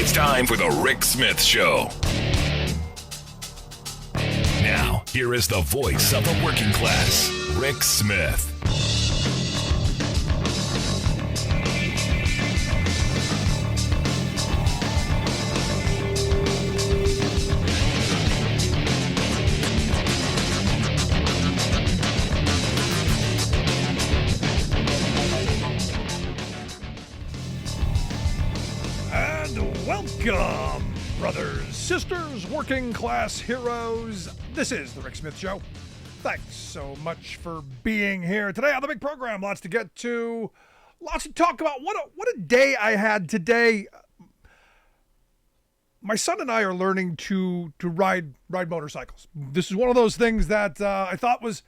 It's time for the Rick Smith Show. Now, here is the voice of the working class, Rick Smith. Welcome, brothers, sisters, working class heroes. This is the Rick Smith Show. Thanks so much for being here today on the big program. Lots to get to, lots to talk about. What a day I had today. My son and I are learning to ride motorcycles. This is one of those things that I thought was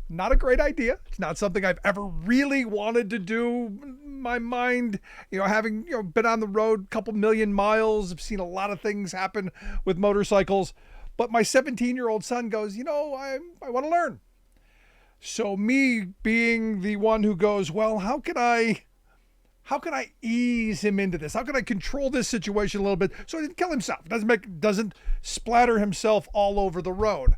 not a great idea. It's not something I've ever really wanted to do. My mind, having been on the road a couple million miles, I've seen a lot of things happen with motorcycles. But my 17-year-old son goes, I want to learn. So me being the one who goes, well, how can I ease him into this? How can I control this situation a little bit so he doesn't kill himself? Doesn't splatter himself all over the road.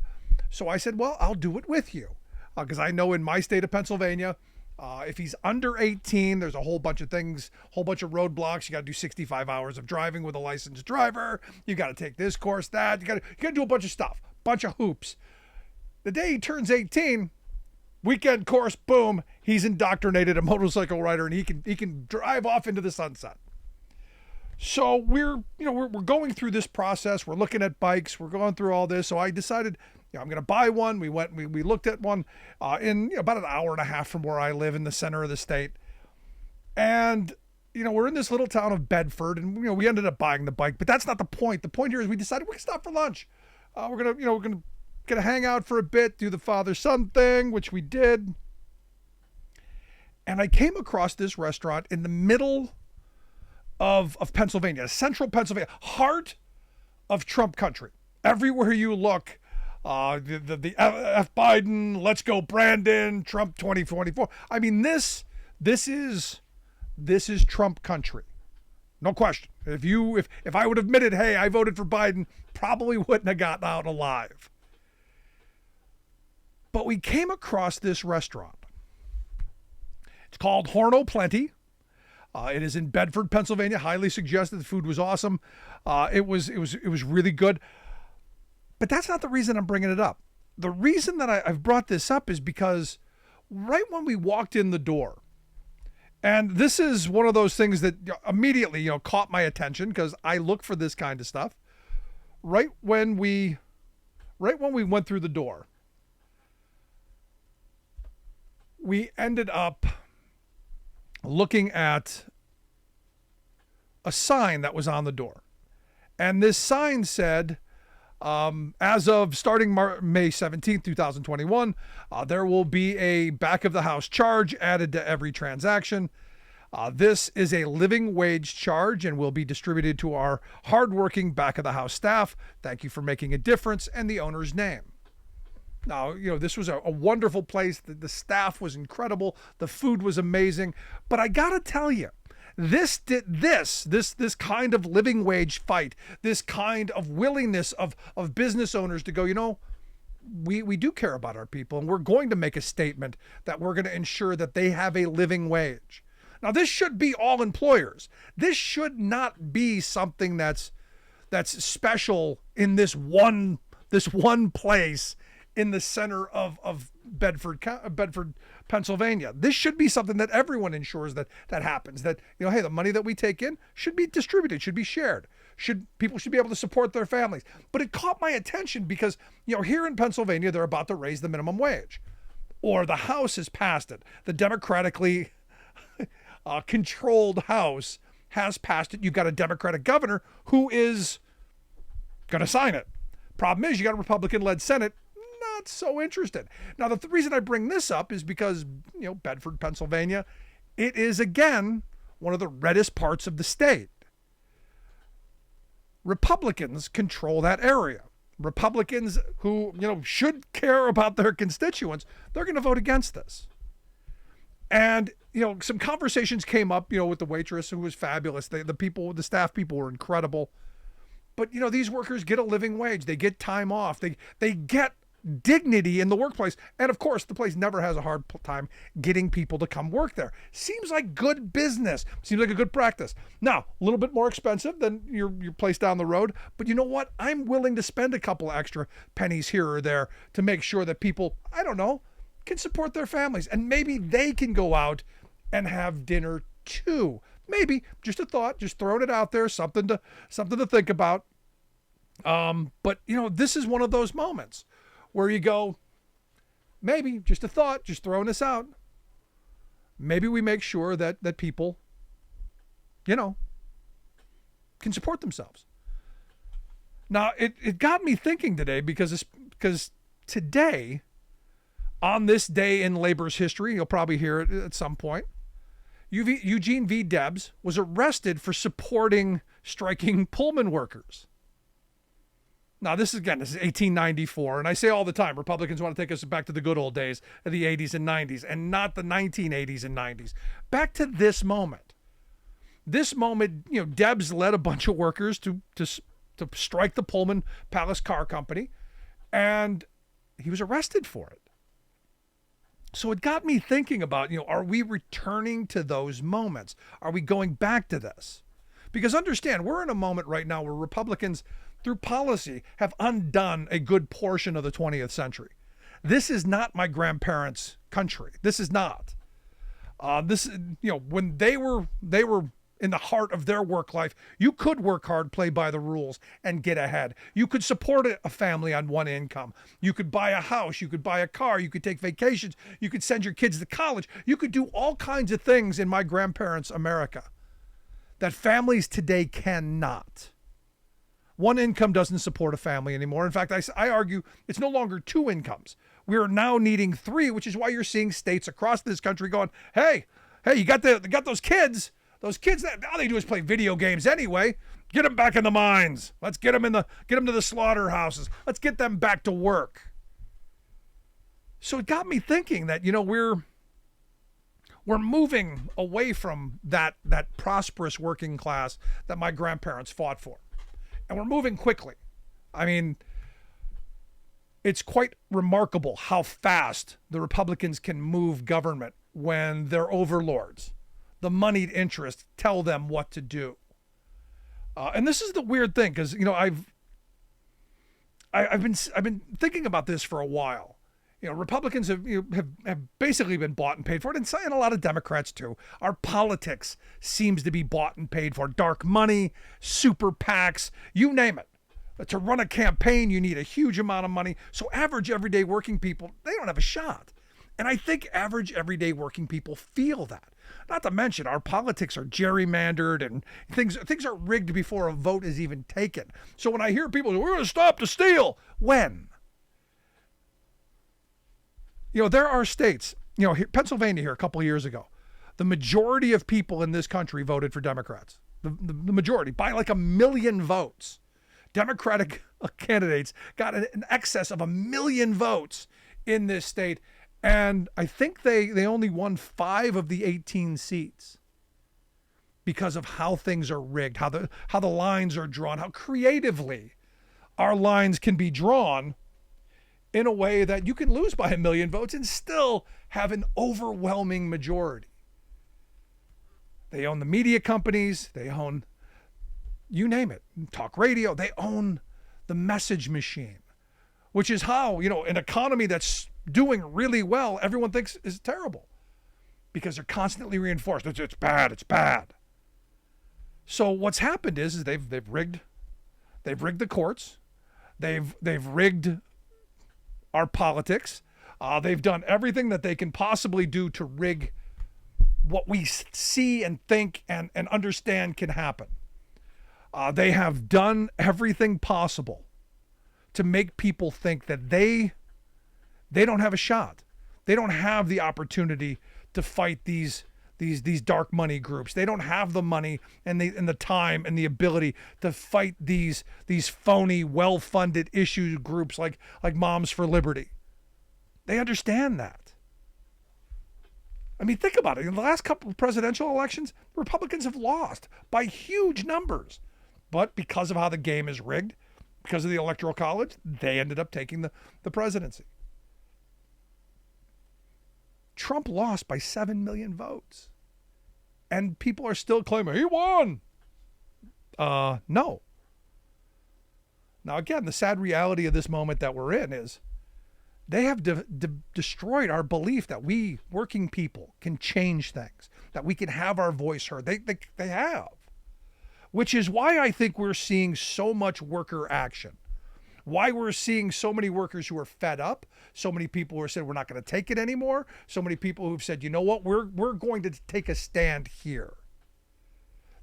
So I said, well, I'll do it with you. Because I know in my state of Pennsylvania, if he's under 18, there's a whole bunch of things, whole bunch of roadblocks. You got to do 65 hours of driving with a licensed driver. You got to take this course, that. You got to do a bunch of stuff, bunch of hoops. The day he turns 18, weekend course, boom, he's indoctrinated a motorcycle rider, and he can drive off into the sunset. So we're going through this process. We're looking at bikes. We're going through all this. So I decided, I'm going to buy one. We looked at one in about an hour and a half from where I live in the center of the state. And, we're in this little town of Bedford, and, we ended up buying the bike, but that's not the point. The point here is we decided we're going to stop for lunch. We're going to hang out for a bit, do the father-son thing, which we did. And I came across this restaurant in the middle of Pennsylvania, central Pennsylvania, heart of Trump country. Everywhere you look, the F Biden, let's go Brandon, Trump 2024. I mean, this is Trump country. No question. If I would have admitted, hey, I voted for Biden, probably wouldn't have gotten out alive. But we came across this restaurant. It's called Horno Plenty. It is in Bedford, Pennsylvania. Highly suggested. The food was awesome. It was really good. But that's not the reason I'm bringing it up. The reason that I've brought this up is because right when we walked in the door, and this is one of those things that immediately caught my attention because I look for this kind of stuff. Right when we went through the door, we ended up looking at a sign that was on the door. And this sign said, as of starting May 17th, 2021, there will be a back of the house charge added to every transaction. This is a living wage charge and will be distributed to our hardworking back of the house staff. Thank you for making a difference, and the owner's name. Now, this was a wonderful place. The staff was incredible. The food was amazing. But I got to tell you, this kind of living wage fight, this kind of willingness of business owners to go, we do care about our people, and we're going to make a statement that we're going to ensure that they have a living wage. Now, this should be all employers. This should not be something that's special in this one place in the center of Bedford, Pennsylvania. This should be something that everyone ensures that happens. That, hey, the money that we take in should be distributed, should be shared. People should be able to support their families. But it caught my attention because, here in Pennsylvania, they're about to raise the minimum wage. Or the House has passed it. The democratically controlled House has passed it. You've got a Democratic governor who is going to sign it. Problem is, you got a Republican-led Senate not so interested. Now, the reason I bring this up is because, Bedford, Pennsylvania, it is, again, one of the reddest parts of the state. Republicans control that area. Republicans who, should care about their constituents, they're going to vote against this. And, some conversations came up, with the waitress, who was fabulous. The staff people were incredible. But, these workers get a living wage. They get time off. They get dignity in the workplace. And of course, the place never has a hard time getting people to come work there. Seems like good business. Seems like a good practice. Now, a little bit more expensive than your place down the road. But you know what? I'm willing to spend a couple extra pennies here or there to make sure that people, I don't know, can support their families. And maybe they can go out and have dinner too. Maybe, just a thought, just throwing it out there, something to think about. But this is one of those moments where you go, maybe, just a thought, just throwing this out. Maybe we make sure that people, can support themselves. Now, it got me thinking today because today, on this day in labor's history, you'll probably hear it at some point, Eugene V. Debs was arrested for supporting striking Pullman workers. Now, this is 1894, and I say all the time, Republicans want to take us back to the good old days of the 80s and 90s, and not the 1980s and 90s. Back to this moment. This moment, Debs led a bunch of workers to strike the Pullman Palace Car Company, and he was arrested for it. So it got me thinking about, are we returning to those moments? Are we going back to this? Because understand, we're in a moment right now where Republicans, through policy, have undone a good portion of the 20th century. This is not my grandparents' country. This is not. When they were in the heart of their work life, you could work hard, play by the rules, and get ahead. You could support a family on one income. You could buy a house. You could buy a car. You could take vacations. You could send your kids to college. You could do all kinds of things in my grandparents' America that families today cannot. One income doesn't support a family anymore. In fact, I argue it's no longer two incomes. We are now needing three, which is why you're seeing states across this country going, hey, you got those kids. Those kids, all they do is play video games anyway. Get them back in the mines. Let's get them to the slaughterhouses. Let's get them back to work. So it got me thinking that, we're moving away from that prosperous working class that my grandparents fought for. And we're moving quickly. I mean, it's quite remarkable how fast the Republicans can move government when their overlords, the moneyed interests, tell them what to do. And this is the weird thing, because I've been thinking about this for a while. Republicans have basically been bought and paid for it, and a lot of Democrats too. Our politics seems to be bought and paid for. Dark money, super PACs, you name it. To run a campaign, you need a huge amount of money. So average everyday working people, they don't have a shot. And I think average everyday working people feel that. Not to mention our politics are gerrymandered and things are rigged before a vote is even taken. So when I hear people say, we're going to stop the steal, when? There are states, Pennsylvania here a couple of years ago, the majority of people in this country voted for Democrats. The majority, by like 1 million votes. Democratic candidates got an excess of 1 million votes in this state. And I think they only won 5 of the 18 seats because of how things are rigged, how the lines are drawn, how creatively our lines can be drawn in a way that you can lose by 1 million votes and still have an overwhelming majority. They own the media companies. They own, you name it, talk radio. They own the message machine, which is how, an economy that's doing really well, everyone thinks is terrible because they're constantly reinforced. It's bad. It's bad. So what's happened is they've rigged the courts. They've rigged our politics. They've done everything that they can possibly do to rig what we see and think and understand can happen. They have done everything possible to make people think that they don't have a shot. They don't have the opportunity to fight these dark money groups. They don't have the money and the time and the ability to fight these phony, well-funded issue groups like Moms for Liberty. They understand that. I mean, think about it. In the last couple of presidential elections, Republicans have lost by huge numbers. But because of how the game is rigged, because of the Electoral College, they ended up taking the presidency. Trump lost by 7 million votes. And people are still claiming, he won. No. Now, again, the sad reality of this moment that we're in is they have destroyed our belief that we working people can change things, that we can have our voice heard. They have. Which is why I think we're seeing so much worker action. Why we're seeing so many workers who are fed up, so many people who are saying we're not going to take it anymore, so many people who've said, you know what, we're going to take a stand here.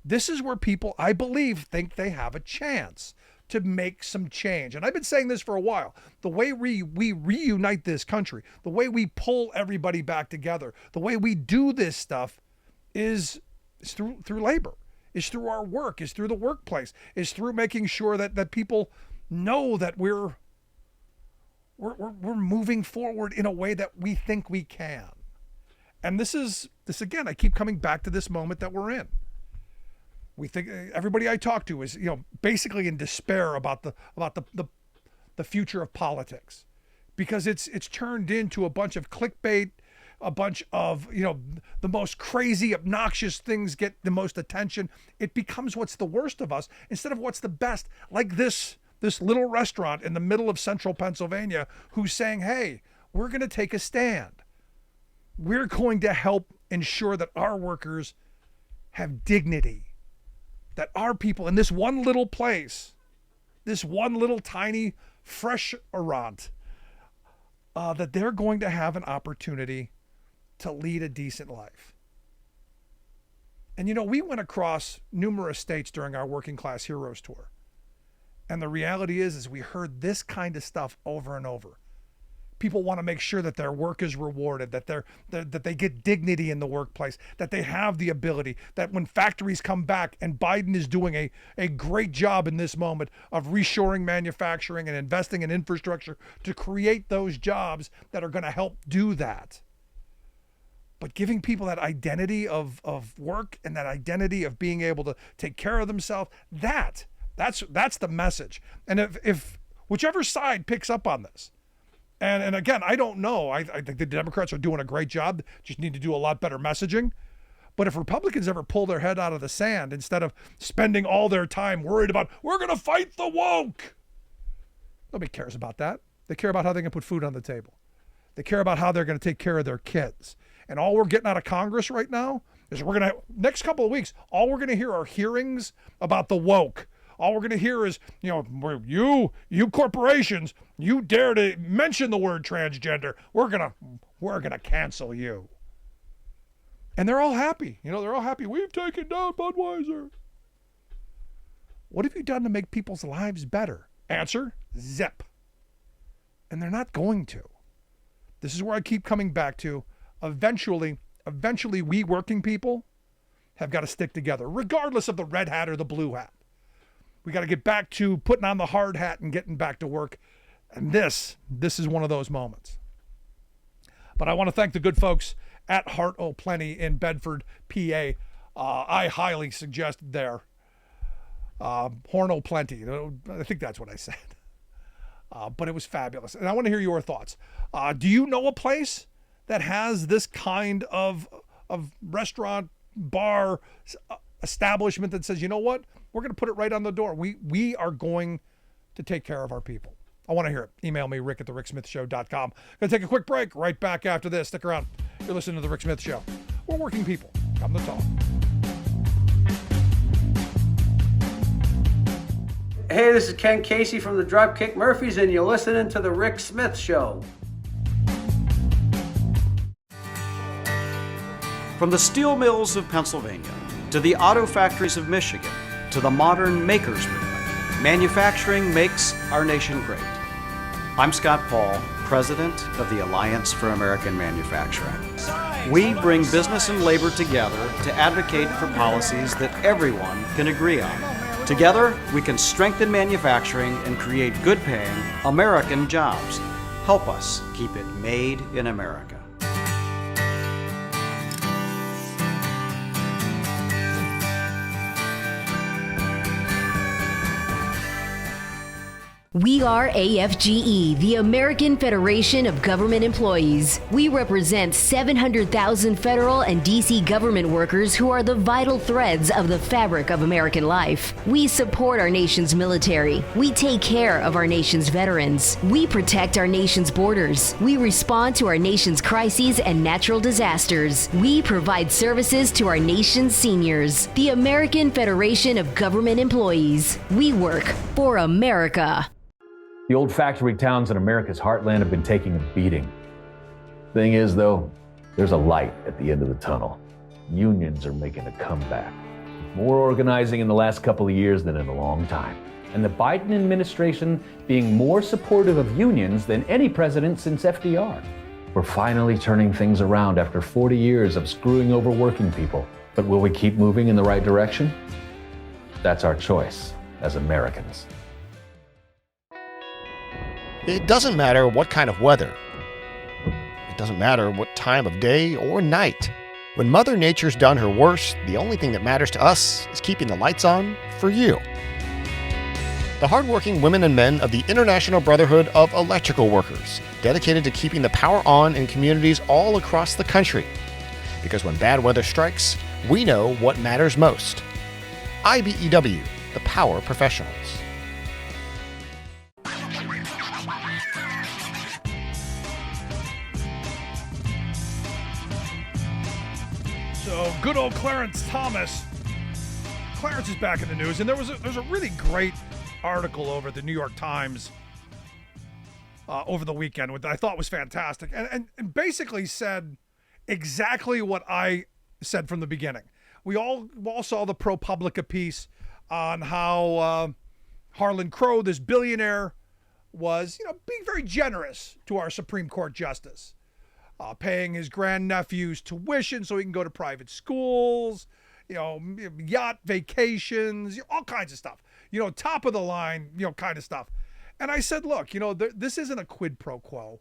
This is where people, I believe, think they have a chance to make some change. And I've been saying this for a while. The way we reunite this country, the way we pull everybody back together, the way we do this stuff is through labor, is through our work, is through the workplace, is through making sure that people know that we're moving forward in a way that we think we can. And this again, I keep coming back to this moment that we're in. We think everybody I talk to is, basically in despair about the future of politics, because it's turned into a bunch of clickbait, a bunch of, the most crazy, obnoxious things get the most attention. It becomes what's the worst of us instead of what's the best. Like this little restaurant in the middle of central Pennsylvania who's saying, hey, we're going to take a stand. We're going to help ensure that our workers have dignity, that our people in this one little place, this one little tiny fresh restaurant, that they're going to have an opportunity to lead a decent life. And we went across numerous states during our Working Class Heroes tour. And the reality is we heard this kind of stuff over and over. People want to make sure that their work is rewarded, that they get dignity in the workplace, that they have the ability, that when factories come back, and Biden is doing a great job in this moment of reshoring manufacturing and investing in infrastructure to create those jobs that are going to help do that. But giving people that identity of work and that identity of being able to take care of themselves, that's the message. And if whichever side picks up on this, and again, I don't know. I think the Democrats are doing a great job. Just need to do a lot better messaging. But if Republicans ever pull their head out of the sand instead of spending all their time worried about, we're going to fight the woke. Nobody cares about that. They care about how they can put food on the table. They care about how they're going to take care of their kids. And all we're getting out of Congress right now is next couple of weeks, all we're going to hear are hearings about the woke. All we're going to hear is, you corporations, you dare to mention the word transgender, we're going to cancel you. And they're all happy. They're all happy. We've taken down Budweiser. What have you done to make people's lives better? Answer, zip. And they're not going to. This is where I keep coming back to. Eventually, we working people have got to stick together, regardless of the red hat or the blue hat. We got to get back to putting on the hard hat and getting back to work. And this is one of those moments. But I want to thank the good folks at Heart O' Plenty in Bedford, PA. I highly suggest there. Horn O' Plenty. I think that's what I said. But it was fabulous. And I want to hear your thoughts. Do you know a place that has this kind of restaurant, bar, establishment that says, you know what? We're going to put it right on the door. We are going to take care of our people. I want to hear it. Email me, rick@thericksmithshow.com. Going to take a quick break. Right back after this. Stick around. You're listening to The Rick Smith Show. We're working people. Come to talk. Hey, this is Ken Casey from the Dropkick Murphys, and you're listening to The Rick Smith Show. From the steel mills of Pennsylvania to the auto factories of Michigan to the modern makers movement, manufacturing makes our nation great. I'm Scott Paul, president of the Alliance for American Manufacturing. We bring business and labor together to advocate for policies that everyone can agree on. Together, we can strengthen manufacturing and create good-paying American jobs. Help us keep it made in America. We are AFGE, the American Federation of Government Employees. We represent 700,000 federal and D.C. government workers who are the vital threads of the fabric of American life. We support our nation's military. We take care of our nation's veterans. We protect our nation's borders. We respond to our nation's crises and natural disasters. We provide services to our nation's seniors. The American Federation of Government Employees. We work for America. The old factory towns in America's heartland have been taking a beating. Thing is, though, there's a light at the end of the tunnel. Unions are making a comeback. More organizing in the last couple of years than in a long time. And the Biden administration being more supportive of unions than any president since FDR. We're finally turning things around after 40 years of screwing over working people. But will we keep moving in the right direction? That's our choice as Americans. It doesn't matter what kind of weather. It doesn't matter what time of day or night. When Mother Nature's done her worst, the only thing that matters to us is keeping the lights on for you. The hardworking women and men of the International Brotherhood of Electrical Workers, dedicated to keeping the power on in communities all across the country. Because when bad weather strikes, we know what matters most. IBEW, the power professionals. So good old Clarence Thomas. Clarence is back in the news, and there's a really great article over at the New York Times over the weekend, which I thought was fantastic, and basically said exactly what I said from the beginning. We all saw the ProPublica piece on how Harlan Crow, this billionaire, was being very generous to our Supreme Court justice. Paying his grandnephew's tuition so he can go to private schools, yacht vacations, all kinds of stuff, top of the line, kind of stuff. And I said, look, this isn't a quid pro quo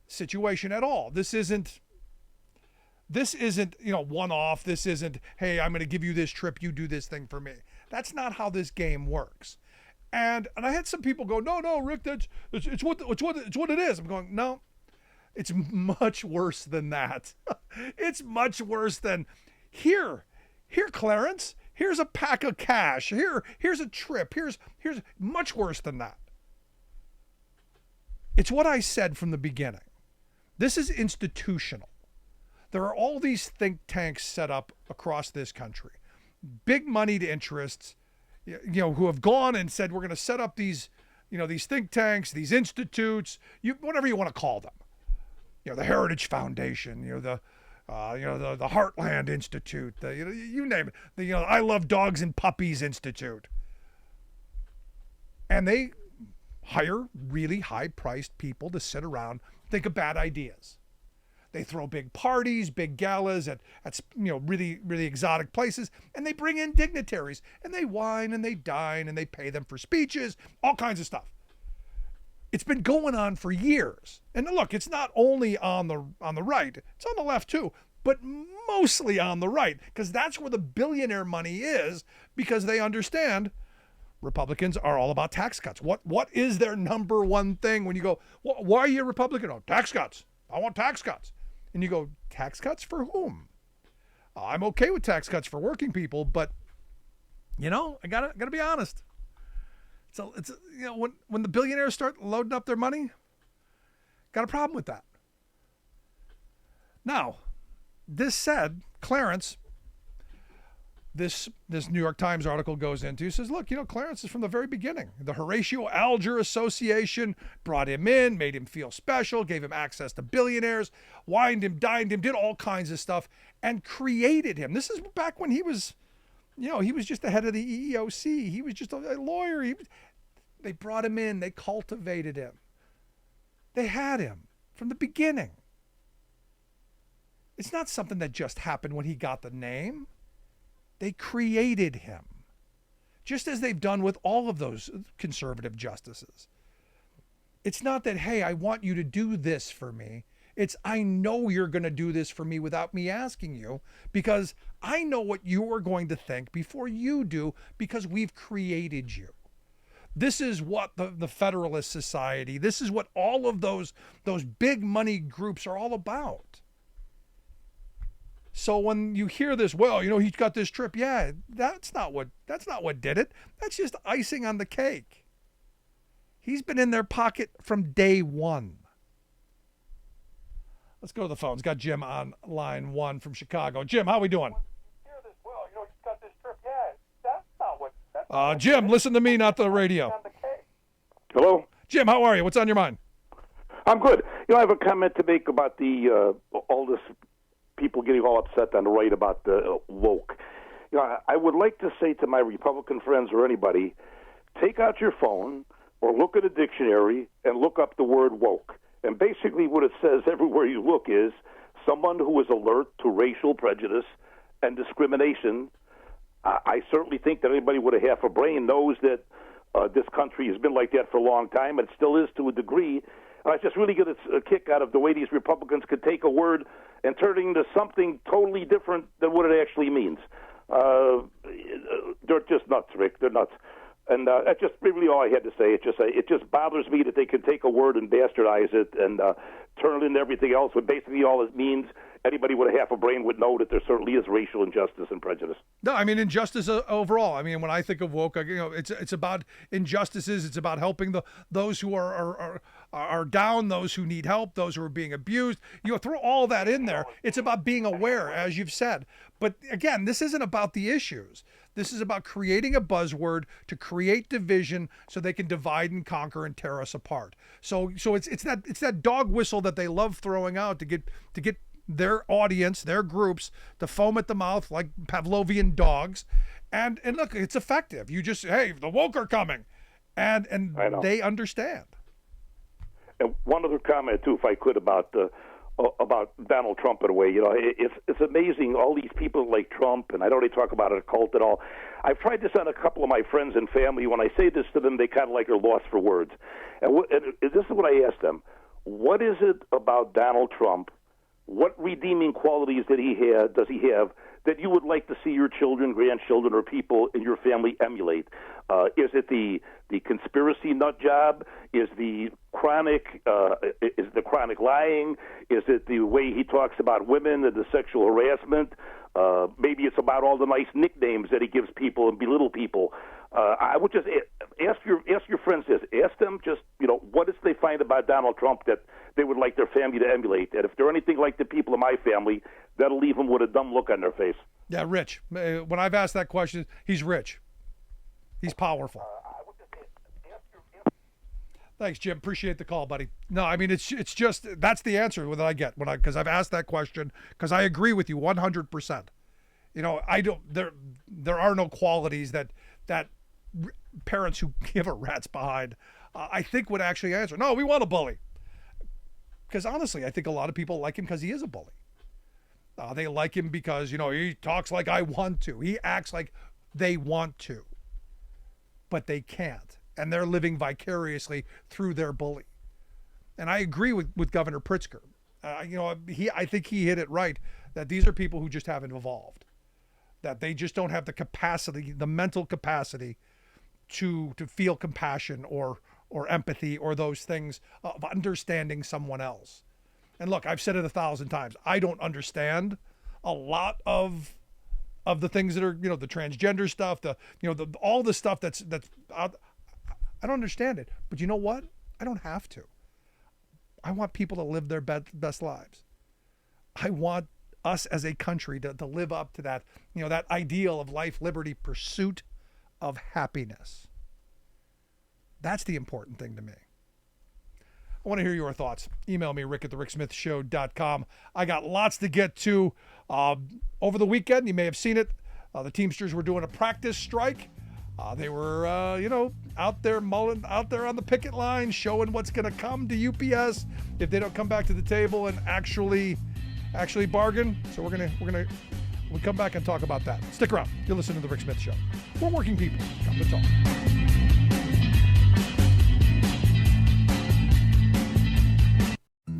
situation at all. This isn't, one off. This isn't, hey, I'm going to give you this trip. You do this thing for me. That's not how this game works. And I had some people go, no, Rick, it's what it is. I'm going, no. It's much worse than that. It's much worse than, here, Clarence, here's a pack of cash. Here's a trip. Here's much worse than that. It's what I said from the beginning. This is institutional. There are all these think tanks set up across this country. Big moneyed interests, who have gone and said, we're going to set up these think tanks, these institutes, whatever you want to call them. The Heritage Foundation, the Heartland Institute, you name it, the I Love Dogs and Puppies Institute. And they hire really high-priced people to sit around, think of bad ideas. They throw big parties, big galas at really, really exotic places, and they bring in dignitaries, and they wine and they dine and they pay them for speeches, all kinds of stuff. It's been going on for years. And look, it's not only on the right, it's on the left too, but mostly on the right, because that's where the billionaire money is, because they understand Republicans are all about tax cuts. What is their number one thing when you go, why are you a Republican? Oh, tax cuts. I want tax cuts. And you go, tax cuts for whom? I'm okay with tax cuts for working people, but I gotta be honest. So it's when the billionaires start loading up their money, got a problem with that. Now, this said, Clarence, this New York Times article goes into, says, look, Clarence is from the very beginning. The Horatio Alger Association brought him in, made him feel special, gave him access to billionaires, wined him, dined him, did all kinds of stuff, and created him. This is back when he was, he was just the head of the EEOC. He was just a lawyer. They brought him in. They cultivated him. They had him from the beginning. It's not something that just happened when he got the name. They created him, just as they've done with all of those conservative justices. It's not that, hey, I want you to do this for me. It's, I know you're going to do this for me without me asking you, because I know what you are going to think before you do, because we've created you. This is what the Federalist Society, this is what all of those big money groups are all about. So when you hear this, well, he's got this trip. Yeah, that's not what did it. That's just icing on the cake. He's been in their pocket from day one. Let's go to the phones. Got Jim on line 1 from Chicago. Jim, how we doing? Jim, listen to me, not the radio. Hello? Jim, how are you? What's on your mind? I'm good. I have a comment to make about the all this people getting all upset on the right about the woke. I would like to say to my Republican friends or anybody, take out your phone or look at a dictionary and look up the word woke. And basically what it says everywhere you look is someone who is alert to racial prejudice and discrimination. I certainly think that anybody with a half a brain knows that this country has been like that for a long time, and still is to a degree. And I just really get a kick out of the way these Republicans could take a word and turn it into something totally different than what it actually means. They're just nuts, Rick. They're nuts. And that's just really all I had to say. It just bothers me that they can take a word and bastardize it and turn it into everything else, when basically all it means, anybody with a half a brain would know that there certainly is racial injustice and prejudice. No, I mean injustice overall. I mean, when I think of woke, it's about injustices. It's about helping those who are down, those who need help, those who are being abused. Throw all that in there. It's about being aware, as you've said. But again, this isn't about the issues. This is about creating a buzzword to create division so they can divide and conquer and tear us apart. So it's that dog whistle that they love throwing out to get their audience, their groups, to foam at the mouth like Pavlovian dogs. And look, it's effective. You just, hey, the woke are coming. And they understand. And one other comment, too, if I could, about Donald Trump in a way. It's amazing, all these people like Trump, and I don't really talk about a cult at all. I've tried this on a couple of my friends and family. When I say this to them, they kind of like are lost for words. And this is what I ask them. What is it about Donald Trump? What redeeming qualities does he have that you would like to see your children, grandchildren, or people in your family emulate? Is it the conspiracy nut job? Is the chronic lying? Is it the way he talks about women and the sexual harassment? Maybe it's about all the nice nicknames that he gives people and belittle people. I would just ask your friends this. Ask them just, what is they find about Donald Trump that they would like their family to emulate? And if they're anything like the people in my family, that'll leave them with a dumb look on their face. Yeah, Rich. When I've asked that question, he's rich. He's powerful. Thanks, Jim. Appreciate the call, buddy. No, I mean, it's just, that's the answer that I get because I've asked that question, because I agree with you 100%. There are no qualities that parents who give a rat's behind, I think, would actually answer. No, we want a bully. Because honestly, I think a lot of people like him because he is a bully. They like him because, he talks like I want to. He acts like they want to. But they can't. And they're living vicariously through their bully. And I agree with Governor Pritzker. I think he hit it right, that these are people who just haven't evolved. That they just don't have the capacity, the mental capacity to feel compassion or empathy or those things of understanding someone else. And look, I've said it 1,000 times. I don't understand a lot of the things that are, the transgender stuff, all the stuff that's out. I don't understand it. But you know what? I don't have to. I want people to live their best lives. I want us as a country to live up to that, that ideal of life, liberty, pursuit of happiness. That's the important thing to me. I want to hear your thoughts. Email me, rick@thericksmithshow.com. I got lots to get to. Over the weekend, you may have seen it, the Teamsters were doing a practice strike. They were, out there on the picket line, showing what's going to come to UPS if they don't come back to the table and actually bargain. So we'll come back and talk about that. Stick around. You're listening to The Rick Smith Show. We're working people. Come to talk.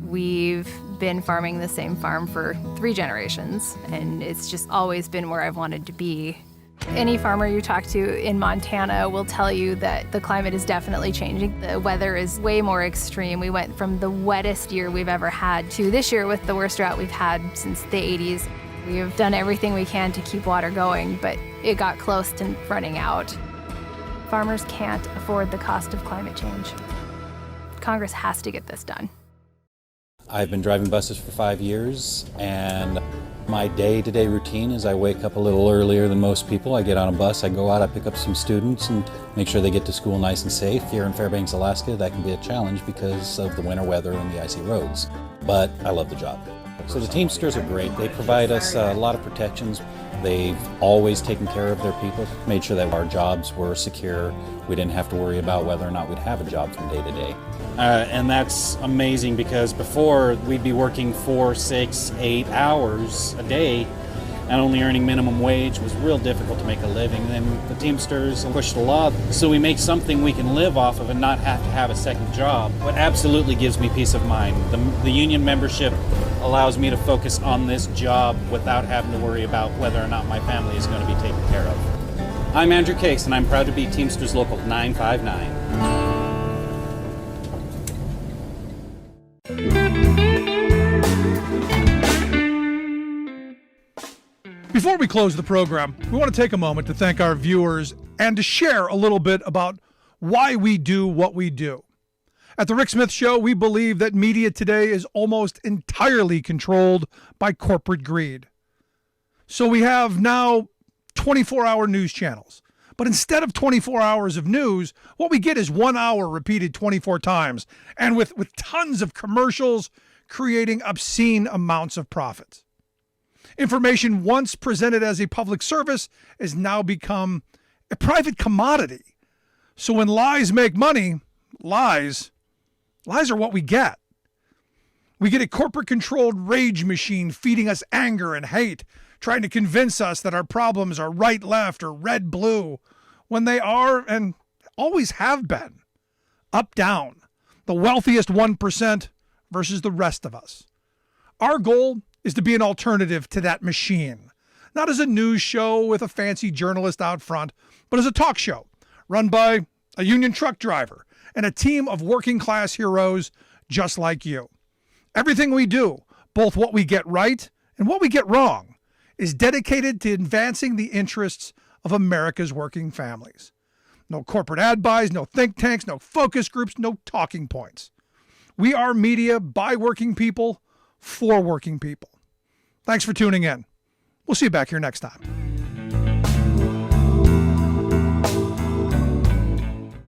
We've been farming the same farm for 3 generations, and it's just always been where I've wanted to be. Any farmer you talk to in Montana will tell you that the climate is definitely changing. The weather is way more extreme. We went from the wettest year we've ever had to this year with the worst drought we've had since the 80s. We've done everything we can to keep water going, but it got close to running out. Farmers can't afford the cost of climate change. Congress has to get this done. I've been driving buses for 5 years, and my day-to-day routine is I wake up a little earlier than most people. I get on a bus, I go out, I pick up some students and make sure they get to school nice and safe. Here in Fairbanks, Alaska, that can be a challenge because of the winter weather and the icy roads. But I love the job. So the Teamsters are great. They provide us a lot of protections. They've always taken care of their people, made sure that our jobs were secure. We didn't have to worry about whether or not we'd have a job from day to day. And that's amazing because before we'd be working 4, 6, 8 hours a day and only earning minimum wage was real difficult to make a living. And then the Teamsters pushed a law so we make something we can live off of and not have to have a second job. What absolutely gives me peace of mind, the union membership allows me to focus on this job without having to worry about whether or not my family is going to be taken care of. I'm Andrew Case, and I'm proud to be Teamsters Local 959. Before we close the program, we want to take a moment to thank our viewers and to share a little bit about why we do what we do. At the Rick Smith Show, we believe that media today is almost entirely controlled by corporate greed. So we have now 24-hour news channels. But instead of 24 hours of news, what we get is 1 hour repeated 24 times, and with tons of commercials creating obscene amounts of profits. Information once presented as a public service has now become a private commodity. So when lies make money, lies are what we get. We get a corporate-controlled rage machine feeding us anger and hate, trying to convince us that our problems are right, left, or red, blue, when they are and always have been up, down, the wealthiest 1% versus the rest of us. Our goal is to be an alternative to that machine, not as a news show with a fancy journalist out front, but as a talk show run by a union truck driver and a team of working-class heroes just like you. Everything we do, both what we get right and what we get wrong, is dedicated to advancing the interests of America's working families. No corporate ad buys, no think tanks, no focus groups, no talking points. We are media by working people, for working people. Thanks for tuning in. We'll see you back here next time.